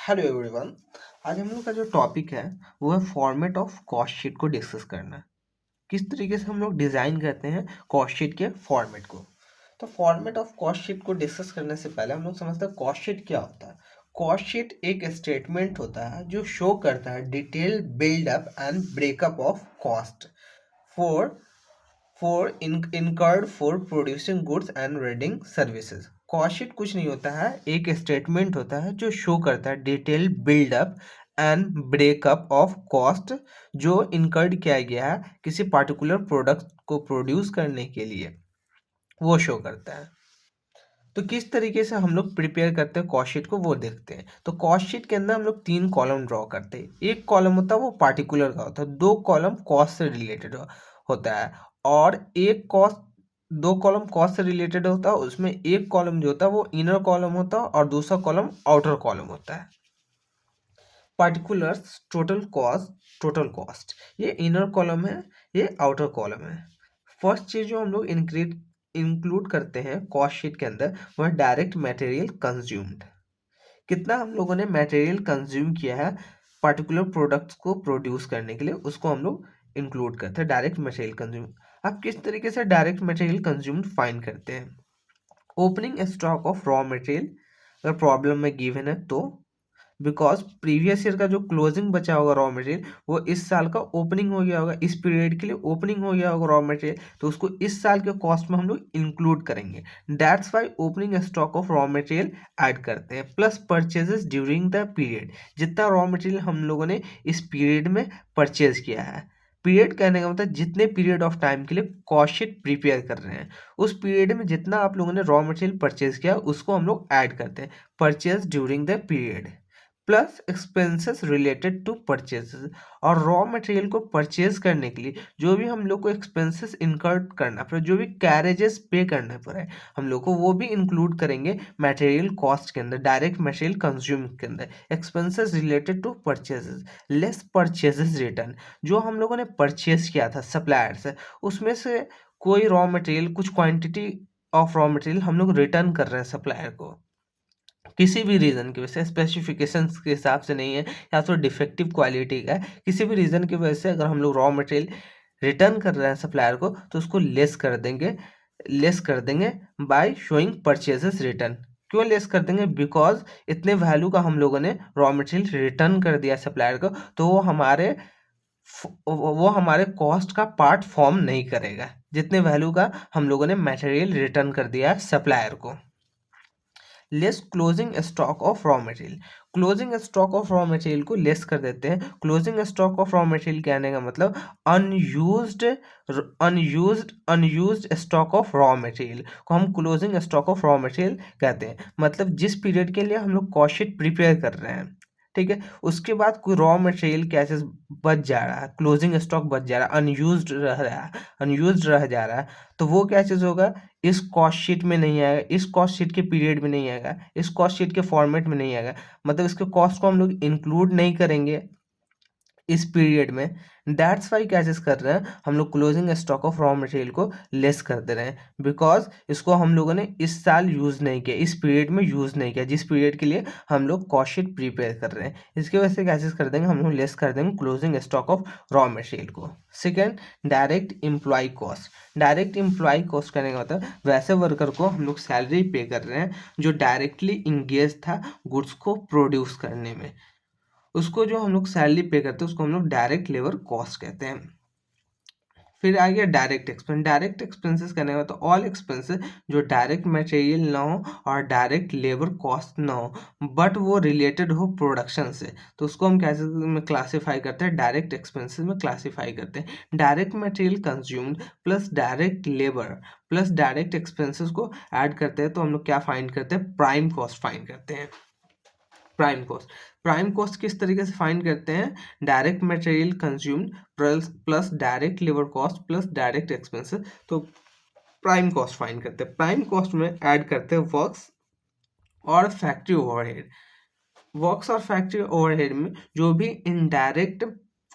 Hello everyone. आज हम लोग का जो टॉपिक है वो है फॉर्मेट ऑफ कॉस्ट शीट को डिस्कस करना। किस तरीके से हम लोग डिज़ाइन करते हैं कॉस्ट शीट के फॉर्मेट को। तो फॉर्मेट ऑफ कॉस्ट शीट को डिस्कस करने से पहले हम लोग समझते हैं कॉस्ट शीट क्या होता है। कॉस्ट शीट एक स्टेटमेंट होता है जो शो करता है detail buildup and breakup of cost for incurred for producing goods and rendering services। Cost sheet कुछ नहीं होता है, एक स्टेटमेंट होता है जो शो करता है detail buildup and breakup of cost जो इनकर्ड किया गया है किसी पार्टिकुलर प्रोडक्ट को प्रोड्यूस करने के लिए, वो शो करता है। तो किस तरीके से हम लोग प्रिपेयर करते हैं कॉस्ट शीट को वो देखते हैं। तो कॉस्ट शीट के अंदर हम लोग 3 कॉलम ड्रॉ करते हैं। एक कॉलम होता है वो पार्टिकुलर का होता है, 2 कॉलम कॉस्ट से रिलेटेड होता है और एक कॉस्ट 2 कॉलम कॉस्ट से रिलेटेड होता है। उसमें एक कॉलम जो होता है वो इनर कॉलम होता है और दूसरा कॉलम आउटर कॉलम होता है। पार्टिकुलर्स टोटल कॉस्ट, ये इनर कॉलम है, ये आउटर कॉलम है। फर्स्ट चीज जो हम लोग इंक्लूड करते हैं कॉस्ट शीट के अंदर वो है डायरेक्ट मटेरियल कंज्यूम्ड। कितना हम लोगों ने मटेरियल कंज्यूम किया है पर्टिकुलर प्रोडक्ट्स को प्रोड्यूस करने के लिए, उसको हम लोग इंक्लूड करते हैं डायरेक्ट मटेरियल कंज्यूम। आप किस तरीके से डायरेक्ट मटेरियल कंज्यूम फाइंड करते हैं? Opening stock of raw material अगर प्रॉब्लम में गिवन है तो, बिकॉज प्रीवियस ईयर का जो क्लोजिंग बचा होगा रॉ मटेरियल वो इस साल का ओपनिंग हो गया होगा, इस पीरियड के लिए ओपनिंग हो गया होगा रॉ मटेरियल, तो उसको इस साल के कॉस्ट में हम लोग इंक्लूड करेंगे। That's why opening stock of raw material add करते हैं, plus purchases during the period, जितना रॉ मटेरियल हम लोगों ने इस पीरियड में परचेज किया है। पीरियड कहने का मतलब जितने पीरियड ऑफ टाइम के लिए कॉस्ट शीट प्रिपेयर कर रहे हैं उस पीरियड में जितना आप लोगों ने रॉ मटेरियल परचेज किया उसको हम लोग ऐड करते हैं, purchase during the period plus expenses related to purchases. और रॉ मटेरियल को परचेज करने के लिए जो भी हम लोग को एक्सपेंसेस इनकर करना पड़े, जो भी कैरेजेस पे करना पड़े, हम लोग को वो भी इंक्लूड करेंगे मटेरियल कॉस्ट के अंदर, डायरेक्ट मटेरियल कंज्यूम के अंदर। Expenses related to purchases less purchases return, जो हम लोगों ने परचेज किया था सप्लायर से उसमें से कोई रॉ मटेरियल, कुछ क्वांटिटी ऑफ रॉ मटेरियल हम लोग रिटर्न कर रहे हैं सप्लायर को किसी भी रीज़न की वजह से, स्पेसिफिकेशंस के हिसाब से नहीं है या तो डिफेक्टिव क्वालिटी का है, किसी भी रीज़न की वजह से अगर हम लोग रॉ मटेरियल रिटर्न कर रहे हैं सप्लायर को तो उसको लेस कर देंगे बाय शोइंग परचेजेस रिटर्न। क्यों लेस कर देंगे? बिकॉज इतने वैल्यू का हम लोगों ने रॉ मटेरियल रिटर्न कर दिया सप्लायर को, तो वो हमारे कॉस्ट का पार्ट फॉर्म नहीं करेगा जितने वैल्यू का हम लोगों ने मटेरियल रिटर्न कर दिया है सप्लायर को। Less closing stock of raw material, closing stock of raw material को लेस कर देते हैं। Closing stock of raw material कहने का मतलब unused stock of raw material को हम closing stock of raw material कहते हैं। मतलब जिस पीरियड के लिए हम लोग कॉस्ट शीट प्रिपेयर कर रहे हैं, ठीक है, उसके बाद कोई रॉ मटेरियल कैसे बच जा रहा है, क्लोजिंग स्टॉक बच जा रहा है, अनयूज्ड रह जा रहा है, तो वो क्या चीज़ होगा, इस कॉस्ट शीट में नहीं आएगा, इस कॉस्ट शीट के पीरियड में नहीं आएगा, इस कॉस्ट शीट के फॉर्मेट में नहीं आएगा। मतलब इसके कॉस्ट को हम लोग इंक्लूड नहीं करेंगे इस पीरियड में। दैट्स वाई क्या चीज़ कर रहे हैं, हम लोग closing stock of raw material को लेस कर दे रहे हैं, बिकॉज इसको हम लोगों ने इस साल यूज़ नहीं किया, इस पीरियड में यूज़ नहीं किया जिस पीरियड के लिए हम लोग कॉस्ट शीट प्रिपेयर कर रहे हैं। इसकी वजह से क्या चीज़ कर देंगे, हम लोग लेस कर देंगे closing stock of raw material को। Second, direct employ cost. Direct employ cost करने का मतलब वैसे वर्कर को हम लोग सैलरी पे कर रहे हैं जो डायरेक्टली इंगेज था गुड्स को प्रोड्यूस करने में, उसको जो हम लोग सैलरी पे करते हैं उसको हम लोग डायरेक्ट लेबर कॉस्ट कहते हैं। फिर आ गया डायरेक्ट एक्सपेंस। डायरेक्ट एक्सपेंसेस करने का तो ऑल एक्सपेंसेस जो डायरेक्ट मटेरियल ना हो और डायरेक्ट लेबर कॉस्ट ना हो बट वो रिलेटेड हो प्रोडक्शन से, तो उसको हम कैसे में क्लासीफाई करते हैं, डायरेक्ट एक्सपेंसेस में क्लासीफाई करते हैं। Direct material consumed plus direct labour plus direct expenses को ऐड करते हैं तो हम लोग क्या फाइंड करते हैं, प्राइम कॉस्ट फाइंड करते हैं। प्राइम कॉस्ट किस तरीके से फाइंड करते हैं, direct material consumed plus direct labour cost plus direct expenses, तो प्राइम कॉस्ट फाइंड करते हैं। प्राइम कॉस्ट में ऐड करते हैं वर्क्स और फैक्ट्री ओवरहेड। वर्क्स और फैक्ट्री ओवरहेड में जो भी इनडायरेक्ट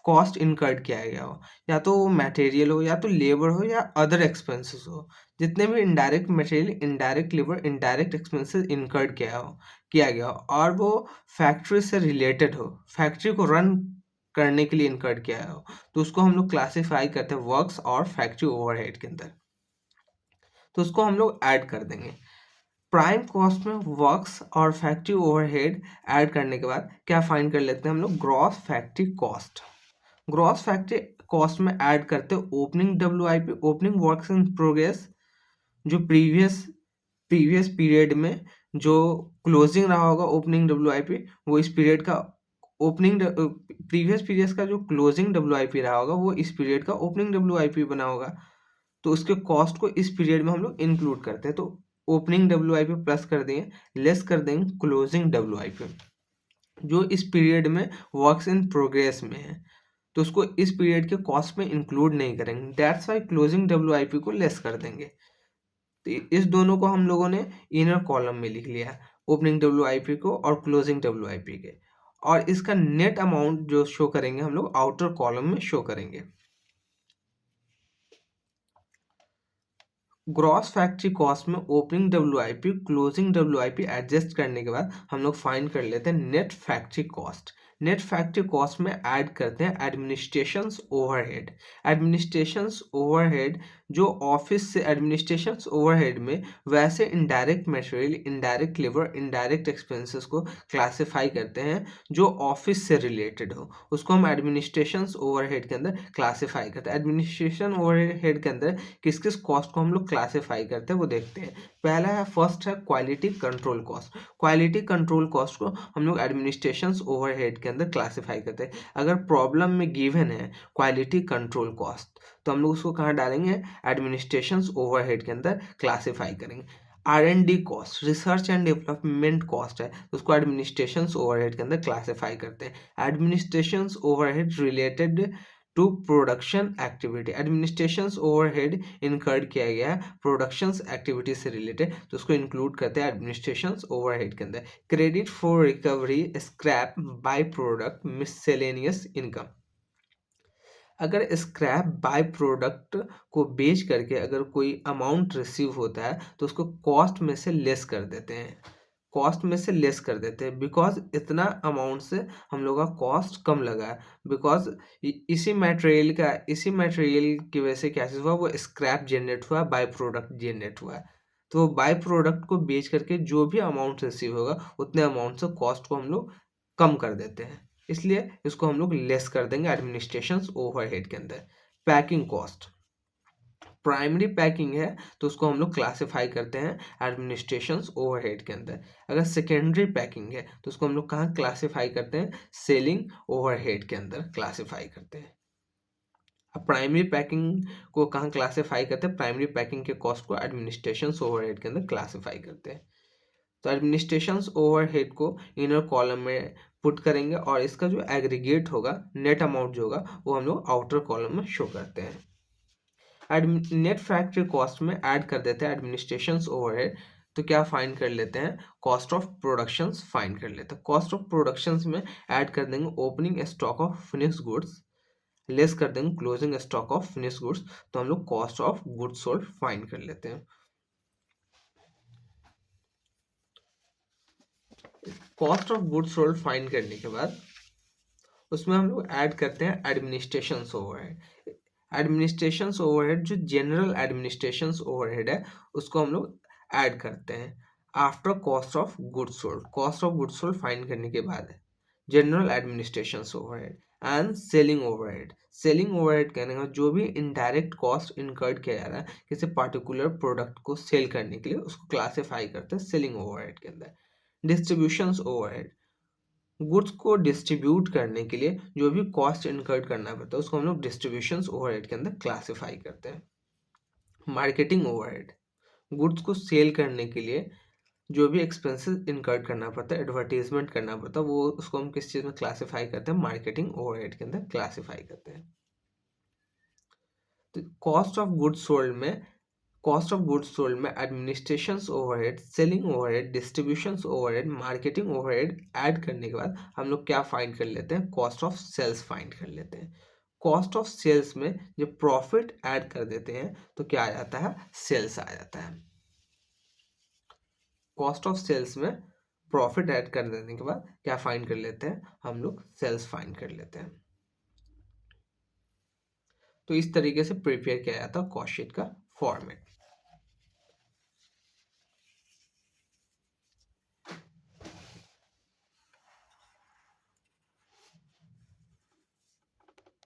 कॉस्ट इनकर्ड किया गया हो, या तो वो मटेरियल हो या तो लेबर हो या अदर एक्सपेंसेस हो, जितने भी indirect material, indirect labour, indirect expenses incurred किया हो, किया गया हो और वो फैक्ट्री से रिलेटेड हो, फैक्ट्री को रन करने के लिए इनकर्ड किया हो, तो उसको हम लोग क्लासिफाई करते हैं वर्क्स और फैक्ट्री ओवरहेड के अंदर। तो उसको हम लोग ऐड कर देंगे। प्राइम कॉस्ट में वर्क्स और फैक्ट्री ओवरहेड ऐड करने के बाद क्या फाइंड कर लेते हैं हम लोग, gross factory cost. Gross factory cost में ऐड करते हैं opening WIP, opening works in progress, जो प्रीवियस पीरियड में जो क्लोजिंग रहा होगा ओपनिंग WIP, वो इस पीरियड का ओपनिंग, प्रीवियस पीरियड का जो क्लोजिंग WIP रहा होगा वो इस पीरियड का ओपनिंग WIP बना होगा, तो उसके कॉस्ट को इस पीरियड में हम लोग इंक्लूड करते हैं। तो ओपनिंग WIP प्लस कर देंगे, लेस कर देंगे क्लोजिंग WIP जो इस पीरियड में वर्क्स इन प्रोग्रेस में है, तो उसको इस पीरियड के कॉस्ट में इंक्लूड नहीं करेंगे, दैट्स वाई क्लोजिंग WIP को लेस कर देंगे। तो इस दोनों को हम लोगों ने इनर कॉलम में लिख लिया, ओपनिंग WIP को और क्लोजिंग WIP के, और इसका नेट अमाउंट जो शो करेंगे हम लोग आउटर कॉलम में शो करेंगे। ग्रॉस फैक्ट्री कॉस्ट में opening WIP closing WIP adjust करने के बाद हम लोग फाइंड कर लेते हैं net factory cost. Net factory cost में ऐड करते हैं एडमिनिस्ट्रेशंस ओवरहेड। एडमिनिस्ट्रेशंस ओवरहेड जो ऑफिस से, एडमिनिस्ट्रेशंस ओवरहेड में वैसे indirect material, indirect labour, indirect expenses को क्लासिफाई करते हैं जो ऑफिस से रिलेटेड हो, उसको हम एडमिनिस्ट्रेशंस ओवरहेड के अंदर क्लासिफाई करते हैं। एडमिनिस्ट्रेशन ओवरहेड के अंदर किस किस कॉस्ट को हम लोग क्लासिफाई करते हैं वो देखते हैं। पहला है, फर्स्ट है quality control cost. Quality control cost को हम लोग एडमिनिस्ट्रेशंस ओवरहेड के अंदर क्लासिफाई करते हैं। अगर प्रॉब्लम में गिवन है क्वालिटी कंट्रोल कॉस्ट, तो हम लोग उसको कहाँ डालेंगे, एडमिनिस्ट्रेशंस ओवरहेड के अंदर क्लासिफाई करेंगे। R&D cost, research and development cost है, तो उसको एडमिनिस्ट्रेशंस ओवरहेड के अंदर क्लासिफाई करते हैं। Administrations overhead related to production activity, administrations overhead incurred किया गया है प्रोडक्शंस एक्टिविटी से रिलेटेड, तो उसको इंक्लूड करते हैं एडमिनिस्ट्रेशंस ओवरहेड के अंदर। Credit for recovery scrap by product miscellaneous income, अगर स्क्रैप बाय प्रोडक्ट को बेच करके अगर कोई अमाउंट रिसीव होता है तो उसको कॉस्ट में से लेस कर देते हैं, कॉस्ट में से लेस कर देते हैं, बिकॉज इतना अमाउंट से हम लोग का कॉस्ट कम लगा है, बिकॉज इसी मटेरियल की वजह से क्या चीज़ हुआ, वो स्क्रैप जनरेट हुआ, बाय प्रोडक्ट जनरेट हुआ है, तो वो बाय प्रोडक्ट को बेच करके जो भी अमाउंट रिसीव होगा उतने अमाउंट से कॉस्ट को हम लोग कम कर देते हैं, इसलिए इसको हम लोग लेस कर देंगे एडमिनिस्ट्रेशंस ओवरहेड के अंदर। पैकिंग कॉस्ट, प्राइमरी पैकिंग है तो उसको हम लोग क्लासिफाई करते हैं एडमिनिस्ट्रेशंस ओवरहेड के अंदर। अगर सेकेंडरी पैकिंग है तो उसको हम लोग कहाँ क्लासिफाई करते हैं, सेलिंग ओवरहेड के अंदर क्लासिफाई करते हैं। अब प्राइमरी पैकिंग को कहाँ क्लासिफाई करते हैं, प्राइमरी पैकिंग के कॉस्ट को एडमिनिस्ट्रेशंस ओवरहेड के अंदर क्लासिफाई करते हैं। तो एडमिनिस्ट्रेशंस ओवरहेड को इनर कॉलम में पुट करेंगे और इसका जो एग्रीगेट होगा, नेट अमाउंट जो होगा, वो हम लोग आउटर कॉलम में शो करते हैं। नेट फैक्ट्री कॉस्ट में ऐड कर देते हैं एडमिनिस्ट्रेशंस ओवरहेड, तो क्या फाइंड कर लेते हैं, कॉस्ट ऑफ प्रोडक्शंस फाइंड कर लेते हैं। कॉस्ट ऑफ प्रोडक्शंस में ऐड कर देंगे opening stock of finish goods, less कर देंगे closing stock of finish goods, तो हम लोग cost of goods sold find कर लेते हैं। Cost of goods sold find करने के बाद उसमें हम लोग ऐड करते हैं एडमिनिस्ट्रेशंस ओवरहेड। एडमिनिस्ट्रेशंस ओवरहेड जो जनरल एडमिनिस्ट्रेशंस ओवरहेड है उसको हम लोग ऐड करते हैं after cost of goods sold. Cost of goods sold find करने के बाद general administrations overhead and selling overhead. Selling overhead कहने का जो भी इनडायरेक्ट कॉस्ट इनकर्ड किया जा रहा है किसी पर्टिकुलर प्रोडक्ट को सेल करने के लिए, उसको क्लासिफाई करते हैं सेलिंग ओवरहेड के अंदर। डिस्ट्रीब्यूशंस ओवरहेड, गुड्स को डिस्ट्रीब्यूट करने के लिए जो भी कॉस्ट इनकर्ड करना पड़ता है उसको हम लोग डिस्ट्रीब्यूशंस ओवरहेड के अंदर क्लासिफाई करते हैं। मार्केटिंग ओवरहेड, गुड्स को सेल करने के लिए जो भी एक्सपेंसेस इनकर्ड करना पड़ता है, एडवर्टीजमेंट करना पड़ता है, वो उसको हम किस चीज़ में क्लासिफाई करते हैं, मार्केटिंग ओवरहेड के अंदर क्लासिफाई करते हैं। तो कॉस्ट ऑफ गुड्स सोल्ड में administrations overhead, selling overhead, distributions overhead, marketing overhead add करने के बाद हम लोग क्या फाइंड कर लेते हैं, कॉस्ट ऑफ सेल्स फाइंड कर लेते हैं। कॉस्ट ऑफ सेल्स में जब प्रॉफिट ऐड कर देते हैं तो क्या आ जाता है, सेल्स आ जाता है। कॉस्ट ऑफ सेल्स में प्रॉफिट ऐड कर देने के बाद क्या फाइंड कर लेते हैं, हम लोग सेल्स फाइंड कर लेते हैं। तो इस तरीके से प्रिपेयर किया जाता है कॉस्ट शीट का फॉर्मेट।